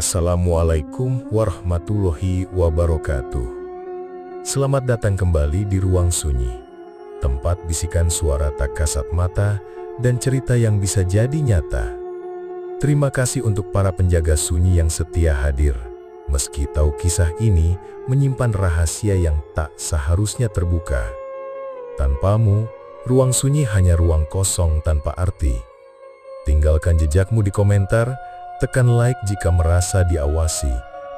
Assalamualaikum warahmatullahi wabarakatuh. Selamat datang kembali di Ruang Sunyi, tempat bisikan suara tak kasat mata dan cerita yang bisa jadi nyata. Terima kasih untuk para penjaga sunyi yang setia hadir, meski tahu kisah ini menyimpan rahasia yang tak seharusnya terbuka. Tanpamu, Ruang Sunyi hanya ruang kosong tanpa arti. Tinggalkan jejakmu di komentar, tekan like jika merasa diawasi,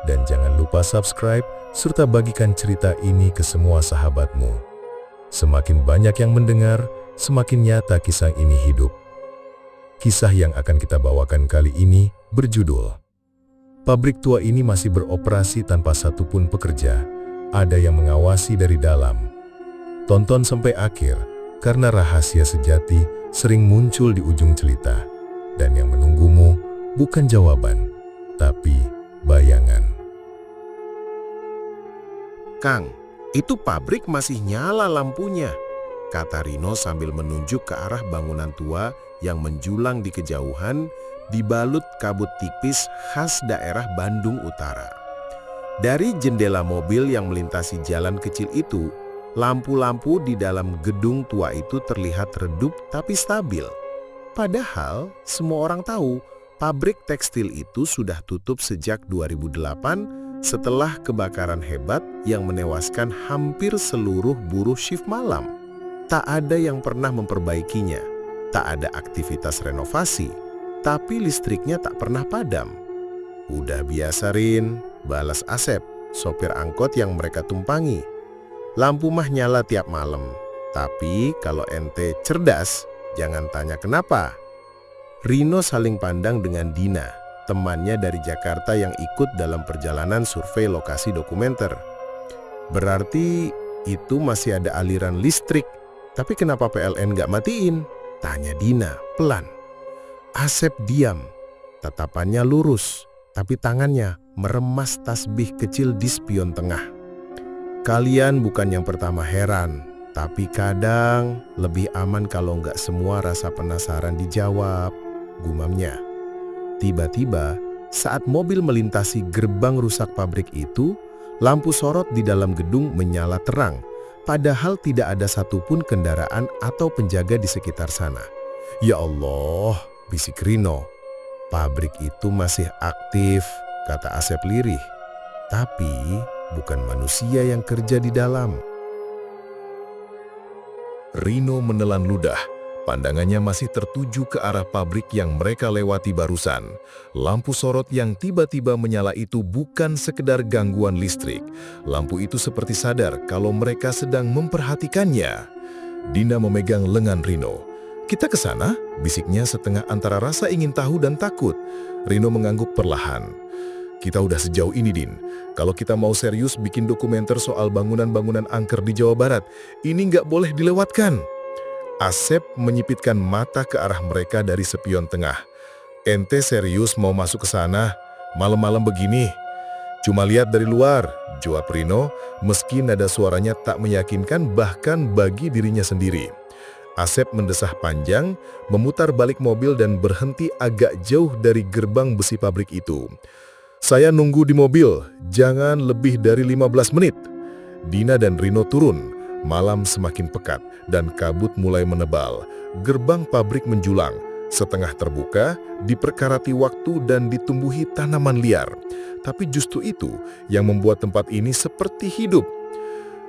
dan jangan lupa subscribe serta bagikan cerita ini ke semua sahabatmu. Semakin banyak yang mendengar, semakin nyata kisah ini hidup. Kisah yang akan kita bawakan kali ini berjudul Pabrik tua ini masih beroperasi tanpa satupun pekerja. Ada yang mengawasi dari dalam. Tonton sampai akhir, karena rahasia sejati sering muncul di ujung cerita. Dan yang menunggumu bukan jawaban, tapi bayangan. "Kang, itu pabrik masih nyala lampunya," kata Rino sambil menunjuk ke arah bangunan tua yang menjulang di kejauhan, dibalut kabut tipis khas daerah Bandung Utara. Dari jendela mobil yang melintasi jalan kecil itu, lampu-lampu di dalam gedung tua itu terlihat redup tapi stabil. Padahal semua orang tahu pabrik tekstil itu sudah tutup sejak 2008 setelah kebakaran hebat yang menewaskan hampir seluruh buruh shift malam. Tak ada yang pernah memperbaikinya, tak ada aktivitas renovasi, tapi listriknya tak pernah padam. "Udah biasa, Rin," balas Asep, sopir angkot yang mereka tumpangi. "Lampu mah nyala tiap malam, tapi kalau ente cerdas, jangan tanya kenapa." Rino saling pandang dengan Dina, temannya dari Jakarta yang ikut dalam perjalanan survei lokasi dokumenter. "Berarti itu masih ada aliran listrik, tapi kenapa PLN nggak matiin?" tanya Dina pelan. Asep diam, tatapannya lurus, tapi tangannya meremas tasbih kecil di spion tengah. "Kalian bukan yang pertama heran, tapi kadang lebih aman kalau nggak semua rasa penasaran dijawab," gumamnya. Tiba-tiba, saat mobil melintasi gerbang rusak pabrik itu, lampu sorot di dalam gedung menyala terang, padahal tidak ada satupun kendaraan atau penjaga di sekitar sana. "Ya Allah," bisik Rino. "Pabrik itu masih aktif," kata Asep lirih. "Tapi bukan manusia yang kerja di dalam." Rino menelan ludah. Pandangannya masih tertuju ke arah pabrik yang mereka lewati barusan. Lampu sorot yang tiba-tiba menyala itu bukan sekedar gangguan listrik. Lampu itu seperti sadar kalau mereka sedang memperhatikannya. Dina memegang lengan Rino. "Kita ke sana?" bisiknya setengah antara rasa ingin tahu dan takut. Rino mengangguk perlahan. "Kita udah sejauh ini, Din. Kalau kita mau serius bikin dokumenter soal bangunan-bangunan angker di Jawa Barat, ini nggak boleh dilewatkan." Asep menyipitkan mata ke arah mereka dari spion tengah. "Ente serius mau masuk ke sana? Malam-malam begini?" "Cuma lihat dari luar," jawab Rino, meski nada suaranya tak meyakinkan bahkan bagi dirinya sendiri. Asep mendesah panjang, memutar balik mobil dan berhenti agak jauh dari gerbang besi pabrik itu. "Saya nunggu di mobil, jangan lebih dari 15 menit. Dina dan Rino turun. Malam semakin pekat dan kabut mulai menebal. Gerbang pabrik menjulang, setengah terbuka, diperkarati waktu dan ditumbuhi tanaman liar. Tapi justru itu yang membuat tempat ini seperti hidup.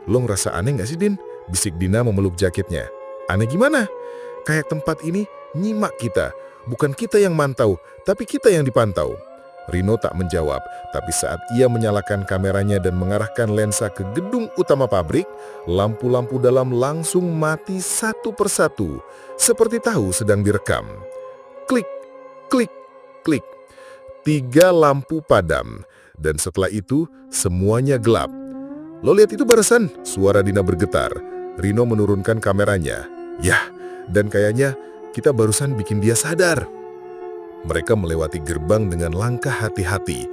"Lo ngerasa aneh gak sih, Din?" bisik Dina memeluk jaketnya. "Aneh gimana?" "Kayak tempat ini nyimak kita. Bukan kita yang mantau, tapi kita yang dipantau." Rino tak menjawab, tapi saat ia menyalakan kameranya dan mengarahkan lensa ke gedung utama pabrik, lampu-lampu dalam langsung mati satu persatu, seperti tahu sedang direkam. Klik, klik, klik. 3 lampu padam, dan setelah itu semuanya gelap. "Lo lihat itu barusan?" suara Dina bergetar. Rino menurunkan kameranya. "Yah, dan kayaknya kita barusan bikin dia sadar." Mereka melewati gerbang dengan langkah hati-hati.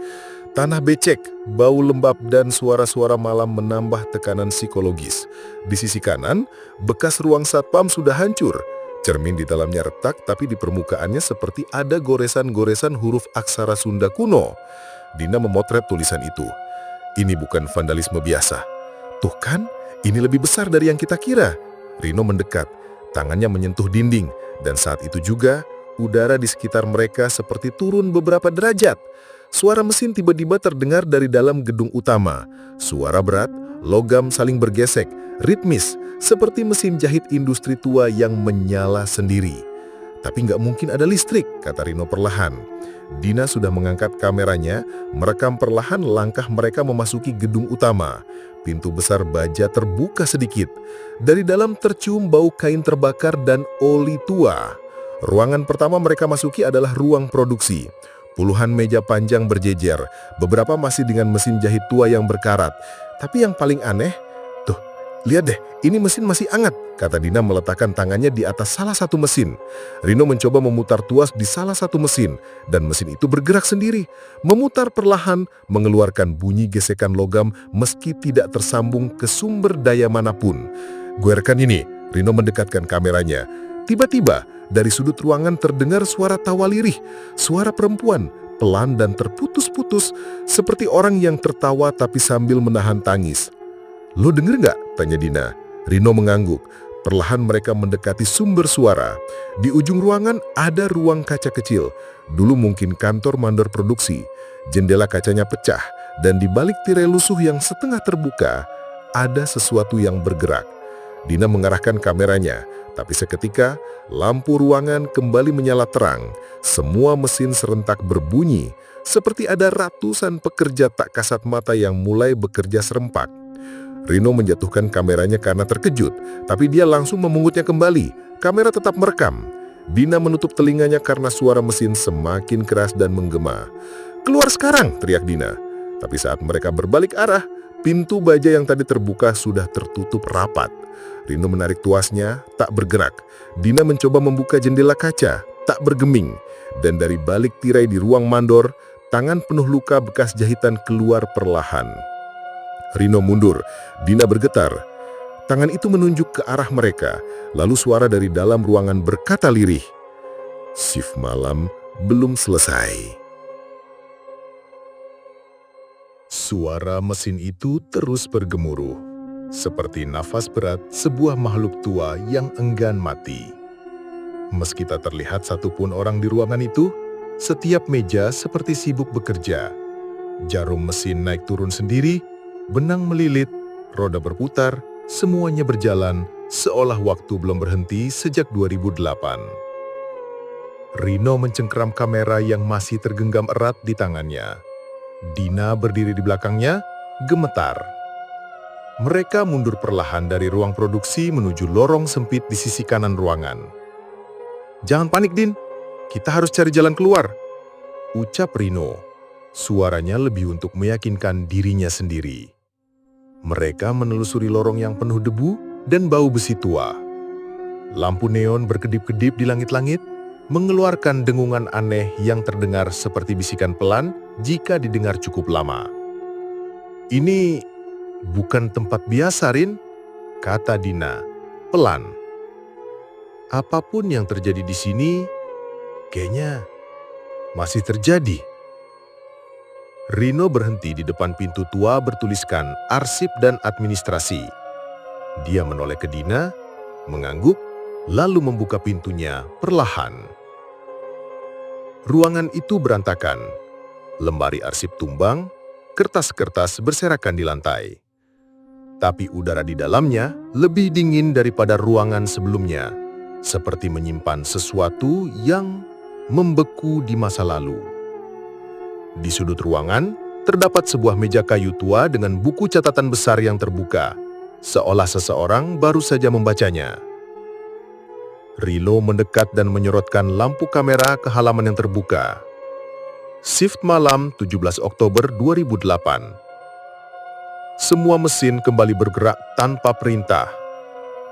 Tanah becek, bau lembab dan suara-suara malam menambah tekanan psikologis. Di sisi kanan, bekas ruang satpam sudah hancur. Cermin di dalamnya retak, tapi di permukaannya seperti ada goresan-goresan huruf aksara Sunda kuno. Dina memotret tulisan itu. Ini bukan vandalisme biasa. Tuh kan, ini lebih besar dari yang kita kira. Rino mendekat, tangannya menyentuh dinding, dan saat itu juga udara di sekitar mereka seperti turun beberapa derajat. Suara mesin tiba-tiba terdengar dari dalam gedung utama. Suara berat, logam saling bergesek, ritmis, seperti mesin jahit industri tua yang menyala sendiri. Tapi nggak mungkin ada listrik, kata Rino perlahan. Dina sudah mengangkat kameranya, merekam perlahan langkah mereka memasuki gedung utama. Pintu besar baja terbuka sedikit. Dari dalam tercium bau kain terbakar dan oli tua. Ruangan pertama mereka masuki adalah ruang produksi. Puluhan meja panjang berjejer, beberapa masih dengan mesin jahit tua yang berkarat. Tapi yang paling aneh, tuh, lihat deh, ini mesin masih hangat, kata Dina meletakkan tangannya di atas salah satu mesin. Rino mencoba memutar tuas di salah satu mesin, dan mesin itu bergerak sendiri, memutar perlahan, mengeluarkan bunyi gesekan logam meski tidak tersambung ke sumber daya manapun. Guerkan ini, Rino mendekatkan kameranya. Tiba-tiba, dari sudut ruangan terdengar suara tawa lirih, suara perempuan, pelan dan terputus-putus, seperti orang yang tertawa tapi sambil menahan tangis. "Lo denger nggak?" tanya Dina. Rino mengangguk. Perlahan mereka mendekati sumber suara. Di ujung ruangan ada ruang kaca kecil. Dulu mungkin kantor mandor produksi. Jendela kacanya pecah, dan di balik tirai lusuh yang setengah terbuka, ada sesuatu yang bergerak. Dina mengarahkan kameranya, tapi seketika lampu ruangan kembali menyala terang. Semua mesin serentak berbunyi, seperti ada ratusan pekerja tak kasat mata yang mulai bekerja serempak. Rino menjatuhkan kameranya karena terkejut, tapi dia langsung memungutnya kembali. Kamera tetap merekam. Dina menutup telinganya karena suara mesin semakin keras dan menggema. "Keluar sekarang!" teriak Dina. Tapi saat mereka berbalik arah, pintu baja yang tadi terbuka sudah tertutup rapat. Rino menarik tuasnya, tak bergerak. Dina mencoba membuka jendela kaca, tak bergeming. Dan dari balik tirai di ruang mandor, tangan penuh luka bekas jahitan keluar perlahan. Rino mundur, Dina bergetar. Tangan itu menunjuk ke arah mereka, lalu suara dari dalam ruangan berkata lirih, "Shift malam belum selesai." Suara mesin itu terus bergemuruh, seperti nafas berat sebuah makhluk tua yang enggan mati. Meski tak terlihat satupun orang di ruangan itu, setiap meja seperti sibuk bekerja. Jarum mesin naik turun sendiri, benang melilit, roda berputar, semuanya berjalan seolah waktu belum berhenti sejak 2008. Rino mencengkeram kamera yang masih tergenggam erat di tangannya. Dina berdiri di belakangnya, gemetar. Mereka mundur perlahan dari ruang produksi menuju lorong sempit di sisi kanan ruangan. "Jangan panik, Din. Kita harus cari jalan keluar," ucap Rino. Suaranya lebih untuk meyakinkan dirinya sendiri. Mereka menelusuri lorong yang penuh debu dan bau besi tua. Lampu neon berkedip-kedip di langit-langit, mengeluarkan dengungan aneh yang terdengar seperti bisikan pelan jika didengar cukup lama. "Ini bukan tempat biasa, Rin," kata Dina, pelan. "Apapun yang terjadi di sini, kayaknya masih terjadi." Rino berhenti di depan pintu tua bertuliskan arsip dan administrasi. Dia menoleh ke Dina, mengangguk, lalu membuka pintunya perlahan. Ruangan itu berantakan. Lemari arsip tumbang, kertas-kertas berserakan di lantai. Tapi udara di dalamnya lebih dingin daripada ruangan sebelumnya, seperti menyimpan sesuatu yang membeku di masa lalu. Di sudut ruangan, terdapat sebuah meja kayu tua dengan buku catatan besar yang terbuka, seolah seseorang baru saja membacanya. Rino mendekat dan menyorotkan lampu kamera ke halaman yang terbuka. Shift malam 17 Oktober 2008. Semua mesin kembali bergerak tanpa perintah.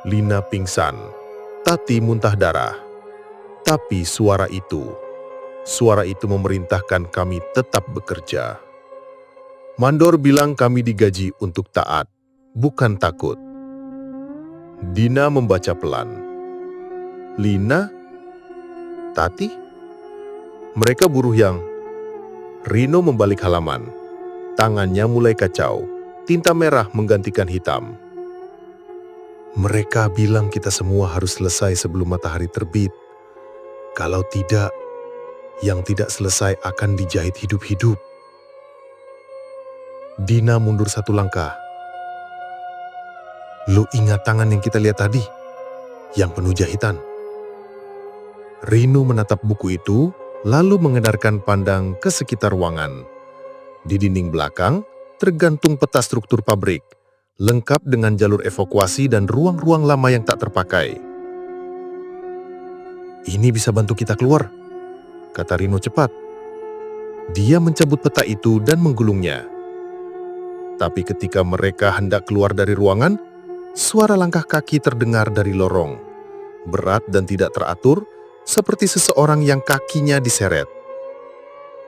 Lina pingsan, Tati muntah darah. Tapi suara itu memerintahkan kami tetap bekerja. Mandor bilang kami digaji untuk taat, bukan takut. Dina membaca pelan. "Lina? Tati? Mereka buruh yang..." Rino membalik halaman. Tangannya mulai kacau. Tinta merah menggantikan hitam. Mereka bilang kita semua harus selesai sebelum matahari terbit. Kalau tidak, yang tidak selesai akan dijahit hidup-hidup. Dina mundur satu langkah. Lo ingat tangan yang kita lihat tadi? Yang penuh jahitan. Rino menatap buku itu, lalu mengedarkan pandang ke sekitar ruangan. Di dinding belakang, tergantung peta struktur pabrik, lengkap dengan jalur evakuasi dan ruang-ruang lama yang tak terpakai. Ini bisa bantu kita keluar, kata Rino cepat. Dia mencabut peta itu dan menggulungnya. Tapi ketika mereka hendak keluar dari ruangan, suara langkah kaki terdengar dari lorong. Berat dan tidak teratur, seperti seseorang yang kakinya diseret.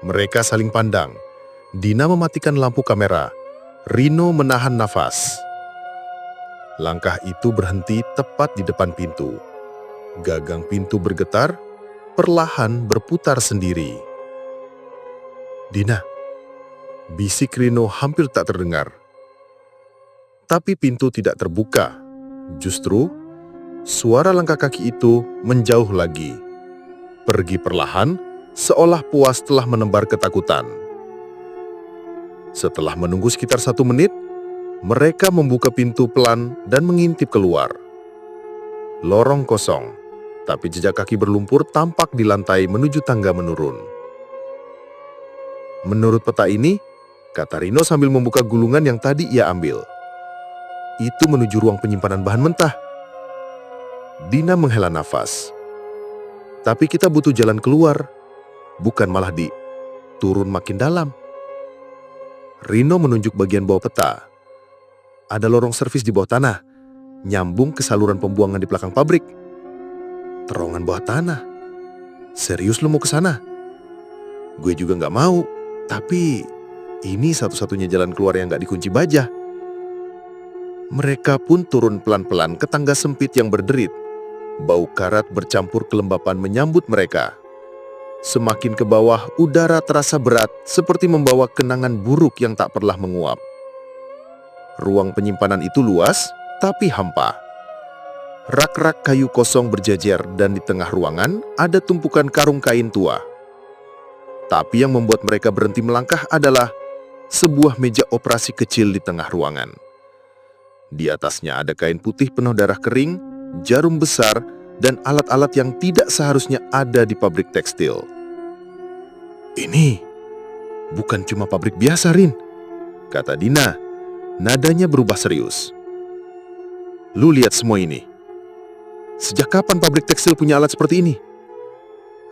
Mereka saling pandang. Dina mematikan lampu kamera. Rino menahan nafas. Langkah itu berhenti tepat di depan pintu. Gagang pintu bergetar, perlahan berputar sendiri. Dina, bisik Rino hampir tak terdengar. Tapi pintu tidak terbuka. Justru, suara langkah kaki itu menjauh lagi. Pergi perlahan, seolah puas telah menebar ketakutan. Setelah menunggu sekitar 1 menit, mereka membuka pintu pelan dan mengintip keluar. Lorong kosong, tapi jejak kaki berlumpur tampak di lantai menuju tangga menurun. Menurut peta ini, kata Rino sambil membuka gulungan yang tadi ia ambil, itu menuju ruang penyimpanan bahan mentah. Dina menghela nafas. Tapi kita butuh jalan keluar, bukan malah turun makin dalam. Rino menunjuk bagian bawah peta. Ada lorong servis di bawah tanah, nyambung ke saluran pembuangan di belakang pabrik. Terowongan bawah tanah. Serius lo mau ke sana? Gue juga nggak mau, tapi ini satu-satunya jalan keluar yang nggak dikunci baja. Mereka pun turun pelan-pelan ke tangga sempit yang berderit. Bau karat bercampur kelembapan menyambut mereka. Semakin ke bawah, udara terasa berat seperti membawa kenangan buruk yang tak pernah menguap. Ruang penyimpanan itu luas, tapi hampa. Rak-rak kayu kosong berjejer dan di tengah ruangan ada tumpukan karung kain tua. Tapi yang membuat mereka berhenti melangkah adalah sebuah meja operasi kecil di tengah ruangan. Di atasnya ada kain putih penuh darah kering, jarum besar, dan alat-alat yang tidak seharusnya ada di pabrik tekstil. Ini bukan cuma pabrik biasa, Rin, kata Dina. Nadanya berubah serius. Lu lihat semua ini. Sejak kapan pabrik tekstil punya alat seperti ini?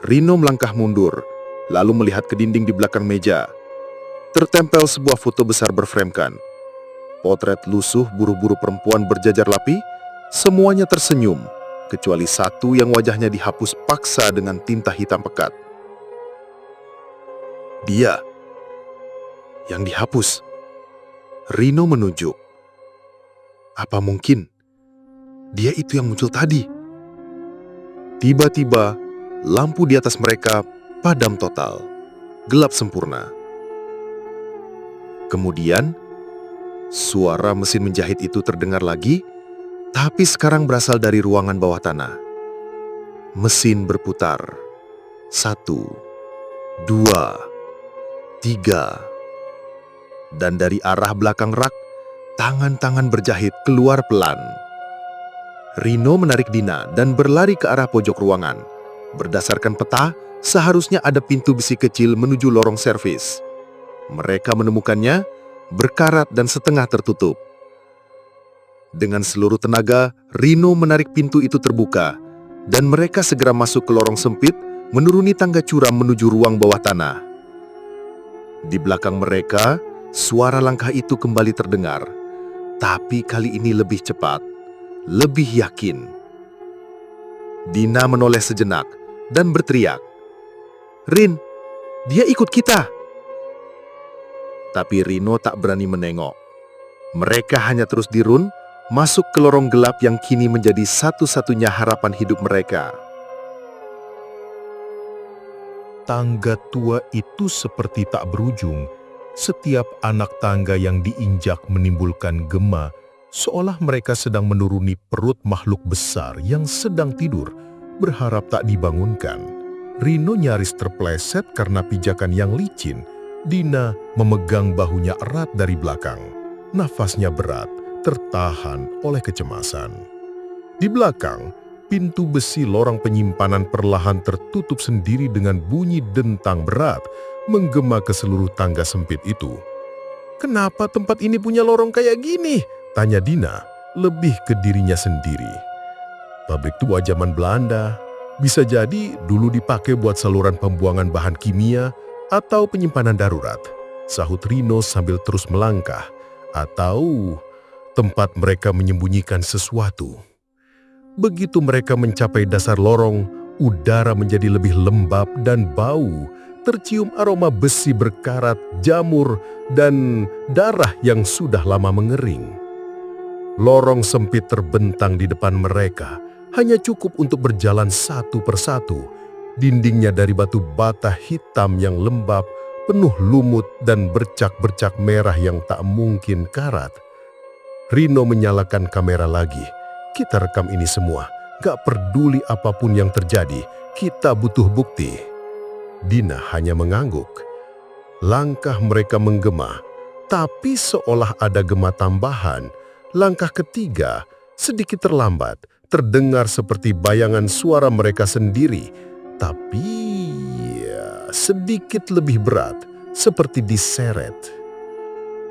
Rino melangkah mundur, lalu melihat ke dinding di belakang meja. Tertempel sebuah foto besar berframekan. Potret lusuh buru-buru perempuan berjajar rapi, semuanya tersenyum, kecuali satu yang wajahnya dihapus paksa dengan tinta hitam pekat. Dia yang dihapus. Rino menunjuk. Apa mungkin dia itu yang muncul tadi? Tiba-tiba, lampu di atas mereka padam total, gelap sempurna. Kemudian, suara mesin menjahit itu terdengar lagi, tapi sekarang berasal dari ruangan bawah tanah. Mesin berputar. 1, 2, 3. Dan dari arah belakang rak, tangan-tangan berjahit keluar pelan. Rino menarik Dina dan berlari ke arah pojok ruangan. Berdasarkan peta, seharusnya ada pintu besi kecil menuju lorong servis. Mereka menemukannya, berkarat dan setengah tertutup. Dengan seluruh tenaga, Rino menarik pintu itu terbuka, dan mereka segera masuk ke lorong sempit, menuruni tangga curam menuju ruang bawah tanah. Di belakang mereka, suara langkah itu kembali terdengar, tapi kali ini lebih cepat, lebih yakin. Dina menoleh sejenak dan berteriak, "Rin, dia ikut kita!" Tapi Rino tak berani menengok. Mereka hanya terus dirun, masuk ke lorong gelap yang kini menjadi satu-satunya harapan hidup mereka. tangga tua itu seperti tak berujung. Setiap anak tangga yang diinjak menimbulkan gema, seolah mereka sedang menuruni perut makhluk besar yang sedang tidur, berharap tak dibangunkan. Rino nyaris terpleset karena pijakan yang licin. Dina memegang bahunya erat dari belakang. Nafasnya berat, tertahan oleh kecemasan. Di belakang, pintu besi lorong penyimpanan perlahan tertutup sendiri dengan bunyi dentang berat, menggema ke seluruh tangga sempit itu. "Kenapa tempat ini punya lorong kayak gini?" tanya Dina, lebih ke dirinya sendiri. Pabrik tua zaman Belanda, bisa jadi dulu dipakai buat saluran pembuangan bahan kimia atau penyimpanan darurat, sahut Rino sambil terus melangkah. Atau tempat mereka menyembunyikan sesuatu. Begitu mereka mencapai dasar lorong, udara menjadi lebih lembab dan bau. Tercium aroma besi berkarat, jamur, dan darah yang sudah lama mengering. Lorong sempit terbentang di depan mereka, hanya cukup untuk berjalan satu persatu. Dindingnya dari batu bata hitam yang lembab, penuh lumut dan bercak-bercak merah yang tak mungkin karat. Rino menyalakan kamera lagi. "Kita rekam ini semua, gak peduli apapun yang terjadi, kita butuh bukti." Dina hanya mengangguk. Langkah mereka menggema, tapi seolah ada gema tambahan. Langkah ketiga, sedikit terlambat, terdengar seperti bayangan suara mereka sendiri, tapi ya, sedikit lebih berat, seperti diseret.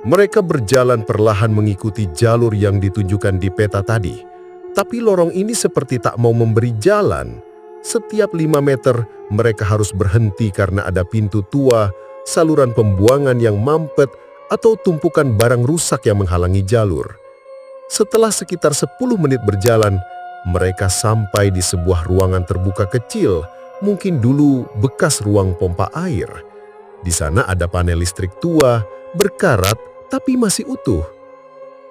Mereka berjalan perlahan mengikuti jalur yang ditunjukkan di peta tadi. Tapi lorong ini seperti tak mau memberi jalan. Setiap 5 meter, mereka harus berhenti karena ada pintu tua, saluran pembuangan yang mampet, atau tumpukan barang rusak yang menghalangi jalur. Setelah sekitar 10 menit berjalan, mereka sampai di sebuah ruangan terbuka kecil, mungkin dulu bekas ruang pompa air. Di sana ada panel listrik tua, berkarat, tapi masih utuh.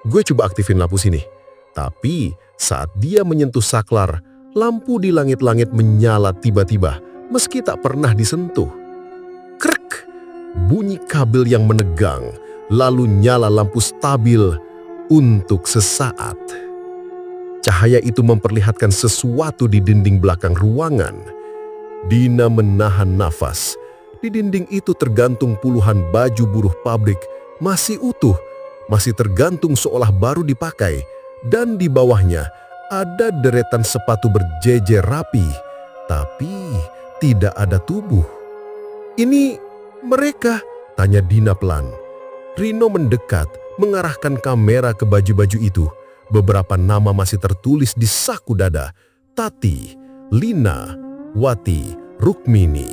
Gue coba aktifin lampu sini. Tapi saat dia menyentuh saklar, lampu di langit-langit menyala tiba-tiba, meski tak pernah disentuh. Krek! Bunyi kabel yang menegang, lalu nyala lampu stabil untuk sesaat. Cahaya itu memperlihatkan sesuatu di dinding belakang ruangan. Dina menahan nafas. Di dinding itu tergantung puluhan baju buruh pabrik, masih utuh, masih tergantung seolah baru dipakai. Dan di bawahnya ada deretan sepatu berjejer rapi, tapi tidak ada tubuh. "Ini mereka?" tanya Dina pelan. Rino mendekat, mengarahkan kamera ke baju-baju itu. Beberapa nama masih tertulis di saku dada. Tati, Lina, Wati, Rukmini.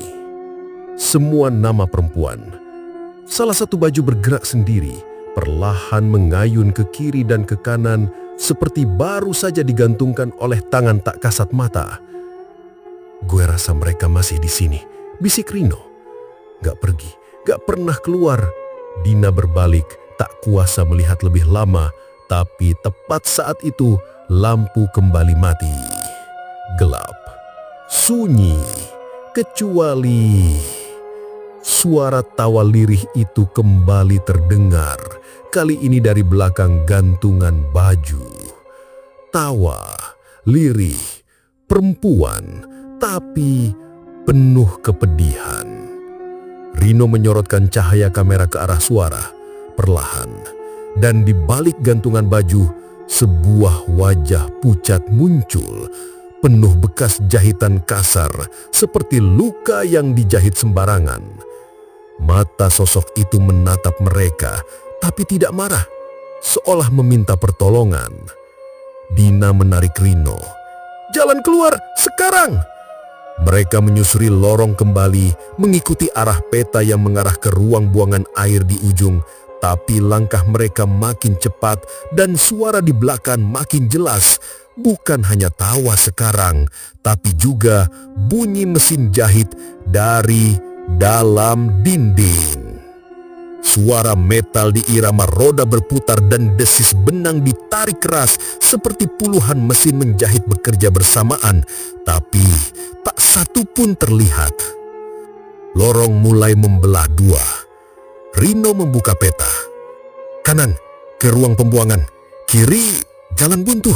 Semua nama perempuan. Salah satu baju bergerak sendiri, perlahan mengayun ke kiri dan ke kanan, seperti baru saja digantungkan oleh tangan tak kasat mata. "Gue rasa mereka masih di sini," bisik Rino. "Gak pergi, gak pernah keluar." Dina berbalik, tak kuasa melihat lebih lama, tapi tepat saat itu lampu kembali mati. Gelap, sunyi, kecuali suara tawa lirih itu kembali terdengar, kali ini dari belakang gantungan baju. Tawa, lirih, perempuan, tapi penuh kepedihan. Rino menyorotkan cahaya kamera ke arah suara, perlahan. Dan di balik gantungan baju, sebuah wajah pucat muncul, penuh bekas jahitan kasar, seperti luka yang dijahit sembarangan. Mata sosok itu menatap mereka, tapi tidak marah, seolah meminta pertolongan. Dina menarik Rino. "Jalan keluar, sekarang!" Mereka menyusuri lorong kembali, mengikuti arah peta yang mengarah ke ruang buangan air di ujung, tapi langkah mereka makin cepat dan suara di belakang makin jelas. Bukan hanya tawa sekarang, tapi juga bunyi mesin jahit dari dalam dinding. Suara metal diirama roda berputar dan desis benang ditarik keras seperti puluhan mesin menjahit bekerja bersamaan, tapi tak satu pun terlihat. lorong mulai membelah dua. Rino membuka peta. Kanan, ke ruang pembuangan. Kiri, jalan buntu.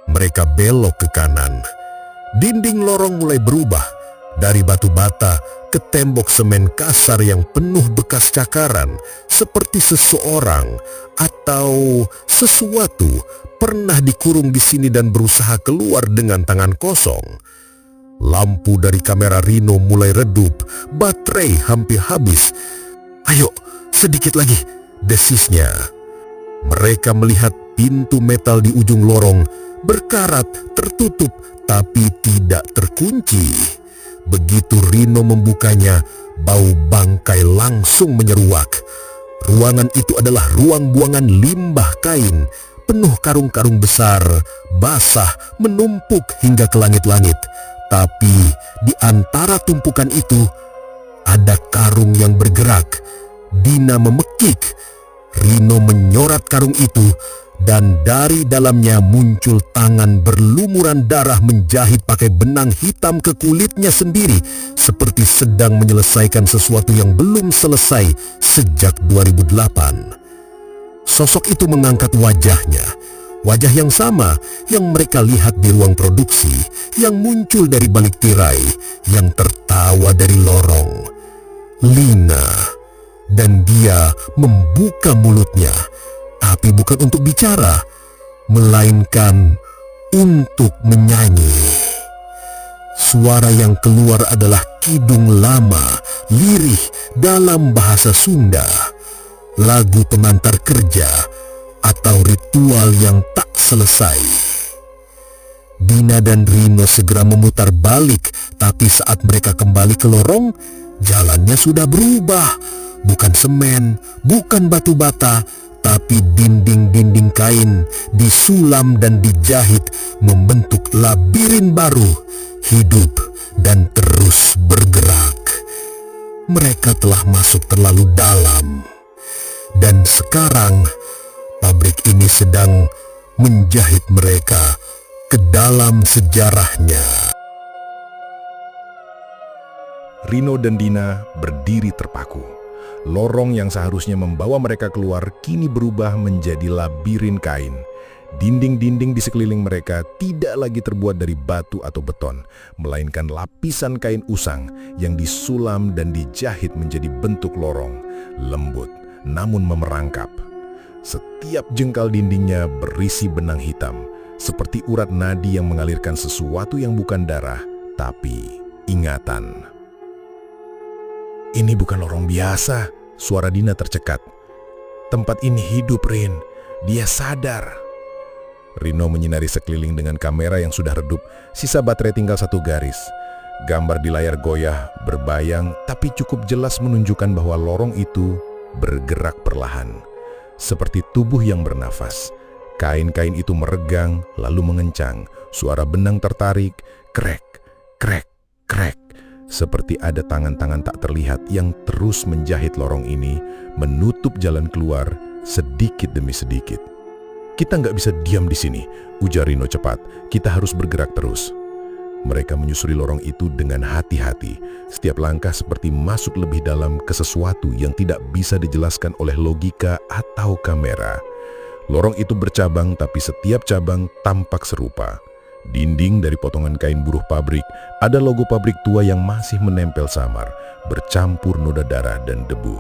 Mereka belok ke kanan. Dinding lorong mulai berubah. Dari batu bata ke tembok semen kasar yang penuh bekas cakaran. Seperti seseorang atau sesuatu pernah dikurung di sini dan berusaha keluar dengan tangan kosong. Lampu dari kamera Rino mulai redup. Baterai hampir habis. "Ayo, sedikit lagi," desisnya. Mereka melihat pintu metal di ujung lorong berkarat, tertutup, tapi tidak terkunci. Begitu Rino membukanya, bau bangkai langsung menyeruak. Ruangan itu adalah ruang buangan limbah kain, penuh karung-karung besar, basah, menumpuk hingga ke langit-langit. Tapi di antara tumpukan itu, ada karung yang bergerak. Dina memekik. Rino menyorat karung itu, dan dari dalamnya muncul tangan berlumuran darah menjahit pakai benang hitam ke kulitnya sendiri, seperti sedang menyelesaikan sesuatu yang belum selesai sejak 2008. Sosok itu mengangkat wajahnya, wajah yang sama yang mereka lihat di ruang produksi, yang muncul dari balik tirai, yang tertawa dari lorong. Lina. Dan dia membuka mulutnya, tapi bukan untuk bicara, melainkan untuk menyanyi. Suara yang keluar adalah kidung lama, lirih dalam bahasa Sunda, lagu pengantar kerja, atau ritual yang tak selesai. Dina dan Rino segera memutar balik, tapi saat mereka kembali ke lorong, jalannya sudah berubah. Bukan semen, bukan batu bata, tapi dinding-dinding kain disulam dan dijahit membentuk labirin baru, hidup dan terus bergerak. Mereka telah masuk terlalu dalam, dan sekarang pabrik ini sedang menjahit mereka ke dalam sejarahnya. Rino dan Dina berdiri terpaku. Lorong yang seharusnya membawa mereka keluar kini berubah menjadi labirin kain. Dinding-dinding di sekeliling mereka tidak lagi terbuat dari batu atau beton, melainkan lapisan kain usang yang disulam dan dijahit menjadi bentuk lorong, lembut namun memerangkap. Setiap jengkal dindingnya berisi benang hitam, seperti urat nadi yang mengalirkan sesuatu yang bukan darah, tapi ingatan. "Ini bukan lorong biasa," suara Dina tercekat. "Tempat ini hidup, Rin. Dia sadar." Rino menyinari sekeliling dengan kamera yang sudah redup, sisa baterai tinggal satu garis. Gambar di layar goyah, berbayang, tapi cukup jelas menunjukkan bahwa lorong itu bergerak perlahan. Seperti tubuh yang bernafas. Kain-kain itu meregang, lalu mengencang. Suara benang tertarik, krek, krek, krek. Seperti ada tangan-tangan tak terlihat yang terus menjahit lorong ini, menutup jalan keluar sedikit demi sedikit. "Kita nggak bisa diam di sini," ujar Rino cepat. "Kita harus bergerak terus." Mereka menyusuri lorong itu dengan hati-hati. Setiap langkah seperti masuk lebih dalam ke sesuatu yang tidak bisa dijelaskan oleh logika atau kamera. Lorong itu bercabang, tapi setiap cabang tampak serupa. Dinding dari potongan kain buruh pabrik, ada logo pabrik tua yang masih menempel samar, bercampur noda darah dan debu.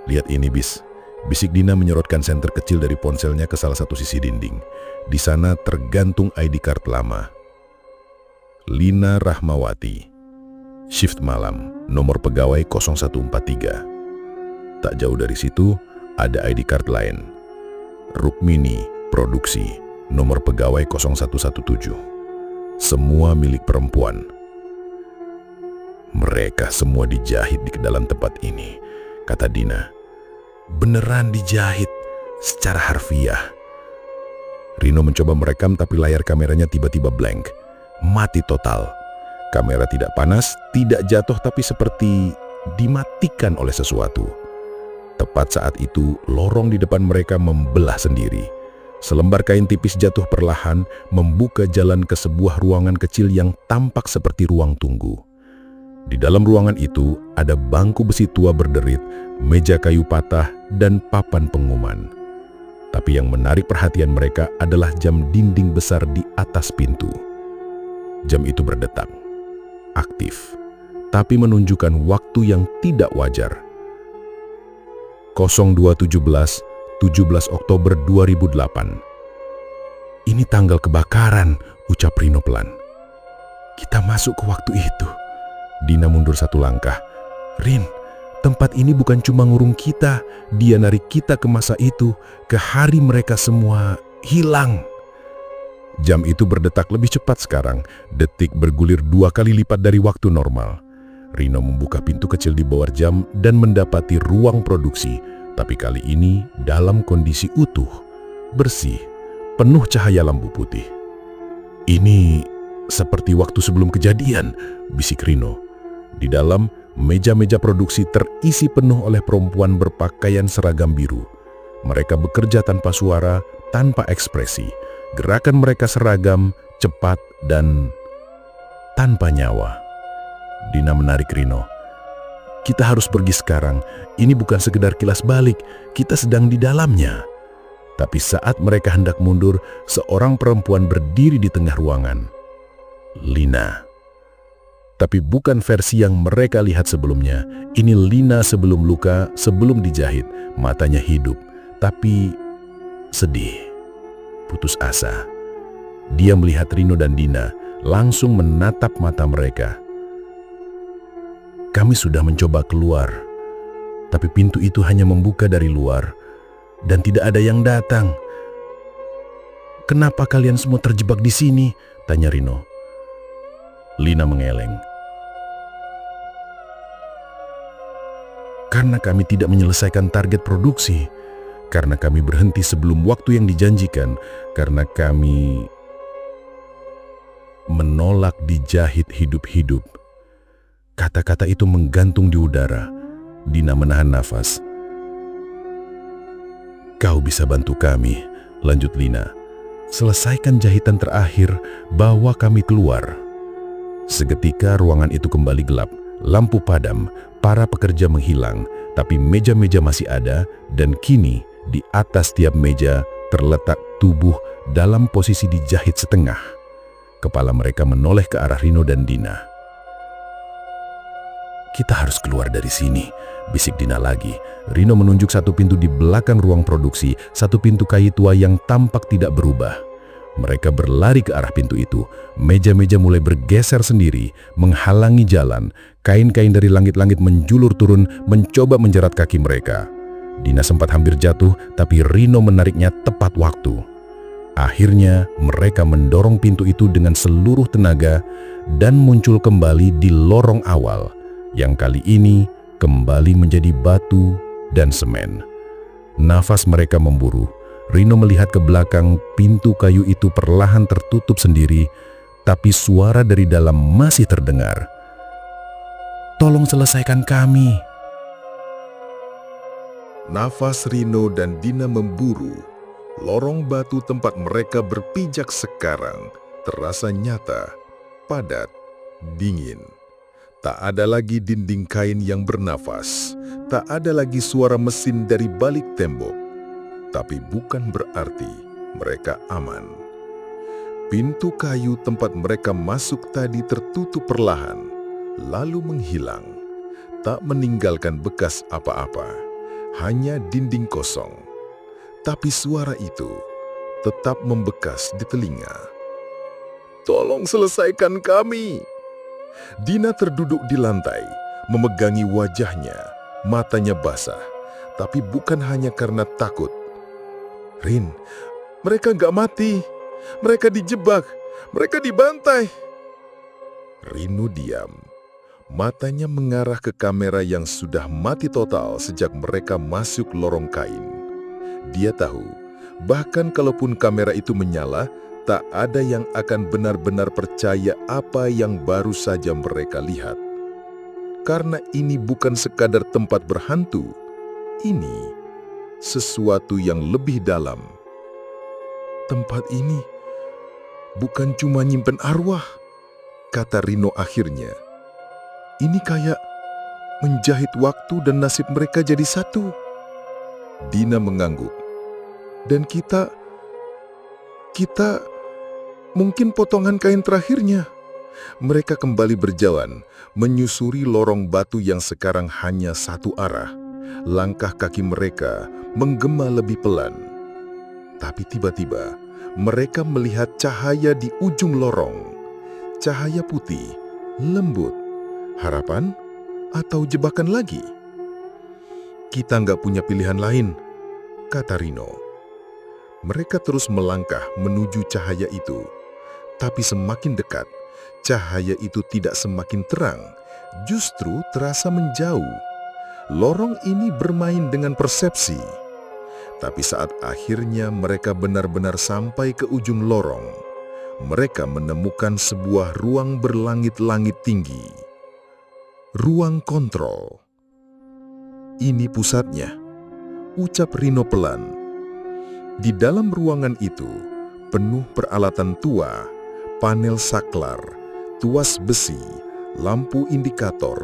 "Lihat ini, Bis," bisik Dina menyorotkan senter kecil dari ponselnya ke salah satu sisi dinding. Di sana tergantung ID card lama. Lina Rahmawati, shift malam, nomor pegawai 0143. Tak jauh dari situ ada ID card lain. Rukmini, produksi, nomor pegawai 0117. Semua milik perempuan. "Mereka semua dijahit di dalam tempat ini," kata Dina. "Beneran dijahit secara harfiah." Rino mencoba merekam, tapi layar kameranya tiba-tiba blank. Mati total. Kamera tidak panas, tidak jatuh, tapi seperti dimatikan oleh sesuatu. Tepat saat itu, lorong di depan mereka membelah sendiri. Selembar kain tipis jatuh perlahan, membuka jalan ke sebuah ruangan kecil yang tampak seperti ruang tunggu. Di dalam ruangan itu ada bangku besi tua berderit, meja kayu patah, dan papan pengumuman. Tapi yang menarik perhatian mereka adalah jam dinding besar di atas pintu. Jam itu berdetak, aktif, tapi menunjukkan waktu yang tidak wajar. 0217, 17 Oktober 2008. Ini tanggal kebakaran, ucap Rino pelan. Kita masuk ke waktu itu. Dina mundur satu langkah. Rin, tempat ini bukan cuma ngurung kita, dia narik kita ke masa itu, ke hari mereka semua hilang. Jam itu berdetak lebih cepat sekarang, detik bergulir 2 kali lipat dari waktu normal. Rino membuka pintu kecil di bawah jam dan mendapati ruang produksi, tapi kali ini dalam kondisi utuh, bersih, penuh cahaya lampu putih. Ini seperti waktu sebelum kejadian, bisik Rino. Di dalam, meja-meja produksi terisi penuh oleh perempuan berpakaian seragam biru. Mereka bekerja tanpa suara, tanpa ekspresi. Gerakan mereka seragam, cepat, dan tanpa nyawa. Dina menarik Rino. Kita harus pergi sekarang. Ini bukan sekedar kilas balik, kita sedang di dalamnya. Tapi saat mereka hendak mundur, seorang perempuan berdiri di tengah ruangan. Lina. Tapi bukan versi yang mereka lihat sebelumnya. Ini Lina sebelum luka, sebelum dijahit. Matanya hidup, tapi sedih, putus asa. Dia melihat Rino dan Dina, langsung menatap mata mereka. Kami sudah mencoba keluar, tapi pintu itu hanya membuka dari luar, dan tidak ada yang datang. Kenapa kalian semua terjebak di sini? Tanya Rino. Lina mengeleng. Karena kami tidak menyelesaikan target produksi, karena kami berhenti sebelum waktu yang dijanjikan, karena kami menolak dijahit hidup-hidup. Kata-kata itu menggantung di udara. Dina menahan nafas. Kau bisa bantu kami, lanjut Lina. Selesaikan jahitan terakhir, bawa kami keluar. Seketika ruangan itu kembali gelap, lampu padam, para pekerja menghilang, tapi meja-meja masih ada, dan kini di atas tiap meja terletak tubuh dalam posisi dijahit setengah. Kepala mereka menoleh ke arah Rino dan Dina. Kita harus keluar dari sini, bisik Dina lagi. Rino menunjuk satu pintu di belakang ruang produksi, satu pintu kayu tua yang tampak tidak berubah. Mereka berlari ke arah pintu itu. Meja-meja mulai bergeser sendiri, menghalangi jalan. Kain-kain dari langit-langit menjulur turun, mencoba menjerat kaki mereka. Dina sempat hampir jatuh, tapi Rino menariknya tepat waktu. Akhirnya, mereka mendorong pintu itu dengan seluruh tenaga dan muncul kembali di lorong awal, yang kali ini kembali menjadi batu dan semen. Nafas mereka memburu. Rino melihat ke belakang, pintu kayu itu perlahan tertutup sendiri, tapi suara dari dalam masih terdengar. Tolong selesaikan kami. Nafas Rino dan Dina memburu. Lorong batu tempat mereka berpijak sekarang terasa nyata, padat, dingin. Tak ada lagi dinding kain yang bernafas, tak ada lagi suara mesin dari balik tembok. Tapi bukan berarti mereka aman. Pintu kayu tempat mereka masuk tadi tertutup perlahan, lalu menghilang, tak meninggalkan bekas apa-apa, hanya dinding kosong. Tapi suara itu tetap membekas di telinga. Tolong selesaikan kami. Dina terduduk di lantai, memegangi wajahnya, matanya basah, tapi bukan hanya karena takut. Rin, mereka nggak mati. Mereka dijebak. Mereka dibantai. Rino diam. Matanya mengarah ke kamera yang sudah mati total sejak mereka masuk lorong kain. Dia tahu, bahkan kalaupun kamera itu menyala, tak ada yang akan benar-benar percaya apa yang baru saja mereka lihat. Karena ini bukan sekadar tempat berhantu. Ini sesuatu yang lebih dalam. Tempat ini bukan cuma nyimpen arwah, kata Rino akhirnya. Ini kayak menjahit waktu dan nasib mereka jadi satu. Dina mengangguk. Dan kita mungkin potongan kain terakhirnya. Mereka kembali berjalan, menyusuri lorong batu yang sekarang hanya satu arah. Langkah kaki mereka menggema lebih pelan. Tapi tiba-tiba, mereka melihat cahaya di ujung lorong. Cahaya putih, lembut. Harapan atau jebakan lagi? Kita nggak punya pilihan lain, kata Rino. Mereka terus melangkah menuju cahaya itu. Tapi semakin dekat, cahaya itu tidak semakin terang, justru terasa menjauh. Lorong ini bermain dengan persepsi. Tapi saat akhirnya mereka benar-benar sampai ke ujung lorong, mereka menemukan sebuah ruang berlangit-langit tinggi. Ruang kontrol. Ini pusatnya, ucap Rino pelan. Di dalam ruangan itu, penuh peralatan tua, panel saklar, tuas besi, lampu indikator,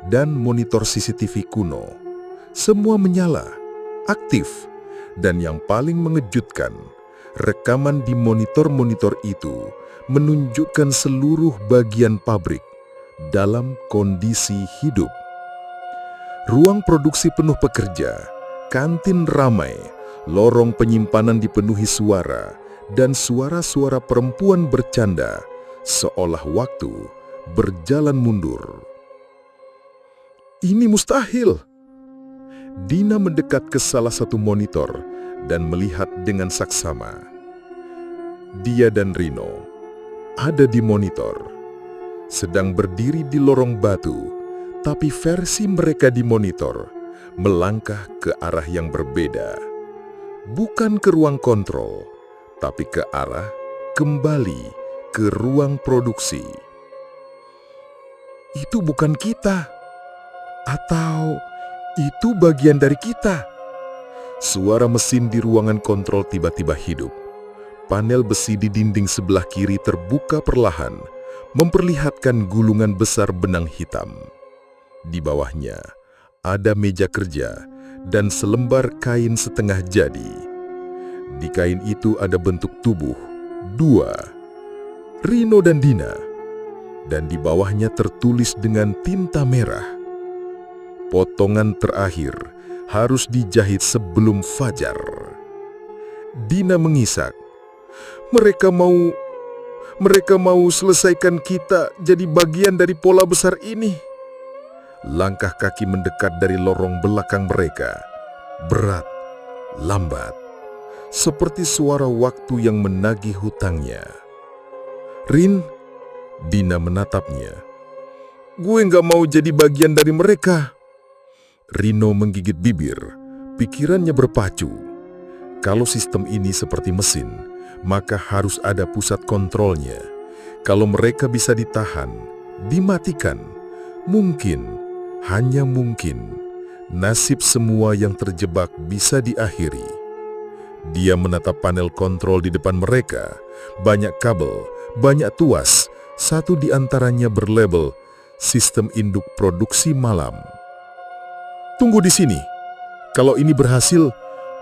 dan monitor CCTV kuno. Semua menyala, aktif, dan yang paling mengejutkan, rekaman di monitor-monitor itu menunjukkan seluruh bagian pabrik dalam kondisi hidup. Ruang produksi penuh pekerja, kantin ramai, lorong penyimpanan dipenuhi suara, dan suara-suara perempuan bercanda, seolah waktu berjalan mundur. Ini mustahil. Dina mendekat ke salah satu monitor dan melihat dengan saksama. Dia dan Rino ada di monitor, sedang berdiri di lorong batu, tapi versi mereka di monitor melangkah ke arah yang berbeda. Bukan ke ruang kontrol, tapi ke arah kembali ke ruang produksi. Itu bukan kita. Atau itu bagian dari kita? Suara mesin di ruangan kontrol tiba-tiba hidup. Panel besi di dinding sebelah kiri terbuka perlahan, memperlihatkan gulungan besar benang hitam. Di bawahnya ada meja kerja dan selembar kain setengah jadi. Di kain itu ada bentuk tubuh, 2, Rino dan Dina. Dan di bawahnya tertulis dengan tinta merah, potongan terakhir harus dijahit sebelum fajar. Dina mengisak. Mereka mau selesaikan kita jadi bagian dari pola besar ini. Langkah kaki mendekat dari lorong belakang mereka. Berat, lambat, seperti suara waktu yang menagih hutangnya. Rin, Dina menatapnya. Gue nggak mau jadi bagian dari mereka. Rino menggigit bibir, pikirannya berpacu. Kalau sistem ini seperti mesin, maka harus ada pusat kontrolnya. Kalau mereka bisa ditahan, dimatikan, mungkin, hanya mungkin, nasib semua yang terjebak bisa diakhiri. Dia menatap panel kontrol di depan mereka. Banyak kabel, banyak tuas. Satu di antaranya berlabel Sistem Induk Produksi Malam. Tunggu di sini. Kalau ini berhasil,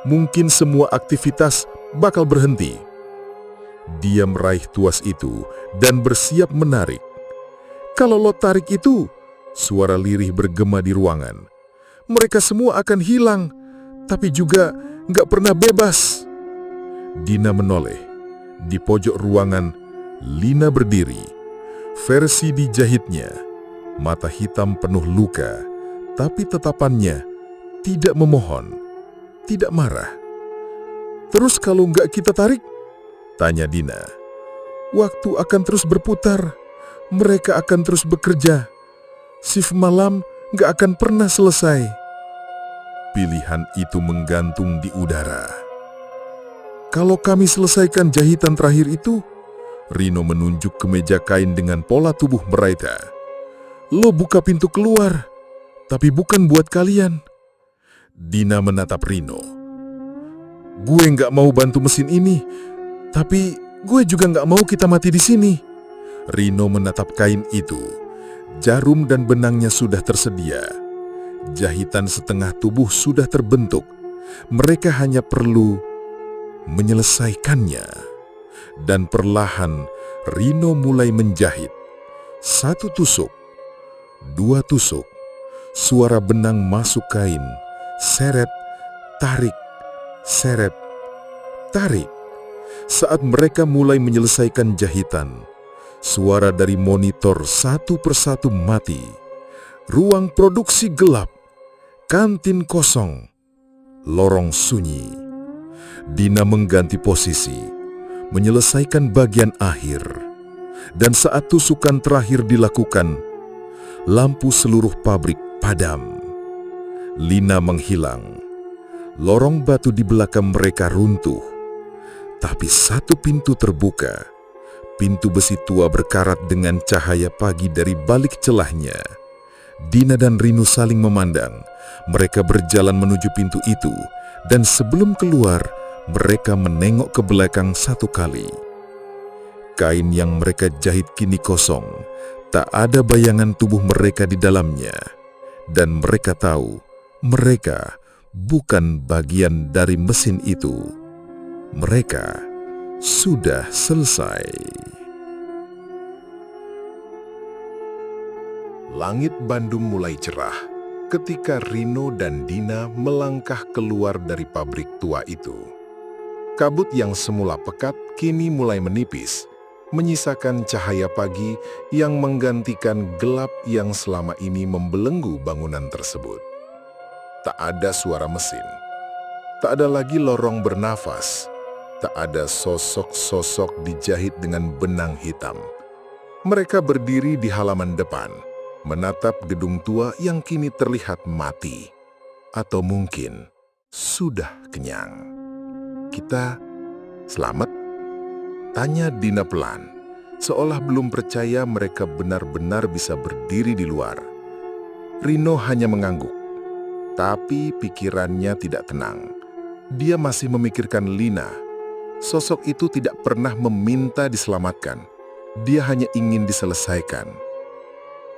mungkin semua aktivitas bakal berhenti. Dia meraih tuas itu dan bersiap menarik. Kalau lo tarik itu, suara lirih bergema di ruangan. Mereka semua akan hilang, tapi juga nggak pernah bebas. Dina menoleh. Di pojok ruangan, Lina berdiri. Versi dijahitnya, mata hitam penuh luka, tapi tatapannya tidak memohon, tidak marah. Terus kalau nggak kita tarik? Tanya Dina. Waktu akan terus berputar, mereka akan terus bekerja. Shift malam nggak akan pernah selesai. Pilihan itu menggantung di udara. Kalau kami selesaikan jahitan terakhir itu, Rino menunjuk ke meja kain dengan pola tubuh Meraita. Lo buka pintu keluar, tapi bukan buat kalian. Dina menatap Rino. Gue nggak mau bantu mesin ini, tapi gue juga nggak mau kita mati di sini. Rino menatap kain itu. Jarum dan benangnya sudah tersedia. Jahitan setengah tubuh sudah terbentuk. Mereka hanya perlu menyelesaikannya. Dan perlahan Rino mulai menjahit. 1 tusuk, 2 tusuk. Suara benang masuk kain. Seret, tarik, seret, tarik. Saat mereka mulai menyelesaikan jahitan, suara dari monitor satu persatu mati. Ruang produksi gelap, kantin kosong, lorong sunyi. Dina mengganti posisi, menyelesaikan bagian akhir. Dan saat tusukan terakhir dilakukan, lampu seluruh pabrik padam. Lina menghilang. Lorong batu di belakang mereka runtuh. Tapi satu pintu terbuka. Pintu besi tua berkarat dengan cahaya pagi dari balik celahnya. Dina dan Rino saling memandang. Mereka berjalan menuju pintu itu, dan sebelum keluar, mereka menengok ke belakang 1 kali. Kain yang mereka jahit kini kosong. Tak ada bayangan tubuh mereka di dalamnya. Dan mereka tahu, mereka bukan bagian dari mesin itu. Mereka sudah selesai. Langit Bandung mulai cerah ketika Rino dan Dina melangkah keluar dari pabrik tua itu. Kabut yang semula pekat kini mulai menipis, menyisakan cahaya pagi yang menggantikan gelap yang selama ini membelenggu bangunan tersebut. Tak ada suara mesin, tak ada lagi lorong bernafas. Tak ada sosok-sosok dijahit dengan benang hitam. Mereka berdiri di halaman depan, menatap gedung tua yang kini terlihat mati. Atau mungkin sudah kenyang. "Kita selamat?" tanya Dina pelan, seolah belum percaya mereka benar-benar bisa berdiri di luar. Rino hanya mengangguk, tapi pikirannya tidak tenang. Dia masih memikirkan Lina. Sosok itu tidak pernah meminta diselamatkan. Dia hanya ingin diselesaikan.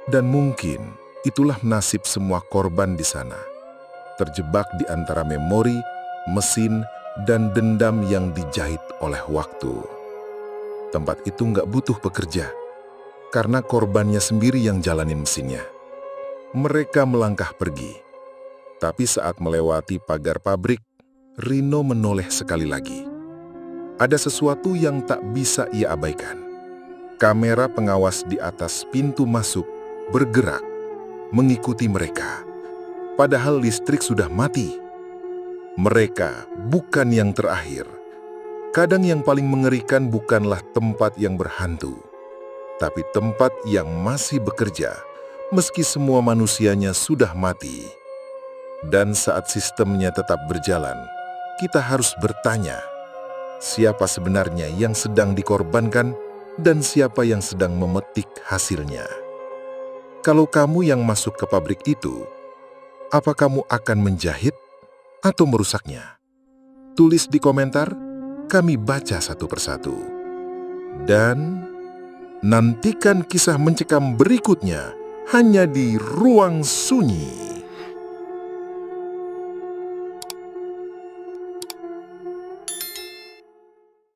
Dan mungkin itulah nasib semua korban di sana. Terjebak di antara memori, mesin, dan dendam yang dijahit oleh waktu. Tempat itu nggak butuh pekerja, karena korbannya sendiri yang jalanin mesinnya. Mereka melangkah pergi. Tapi saat melewati pagar pabrik, Rino menoleh sekali lagi. Ada sesuatu yang tak bisa ia abaikan. Kamera pengawas di atas pintu masuk bergerak, mengikuti mereka. Padahal listrik sudah mati. Mereka bukan yang terakhir. Kadang yang paling mengerikan bukanlah tempat yang berhantu, tapi tempat yang masih bekerja, meski semua manusianya sudah mati. Dan saat sistemnya tetap berjalan, kita harus bertanya, siapa sebenarnya yang sedang dikorbankan dan siapa yang sedang memetik hasilnya. Kalau kamu yang masuk ke pabrik itu, apa kamu akan menjahit atau merusaknya? Tulis di komentar, kami baca satu persatu. Dan nantikan kisah mencekam berikutnya hanya di Ruang Sunyi.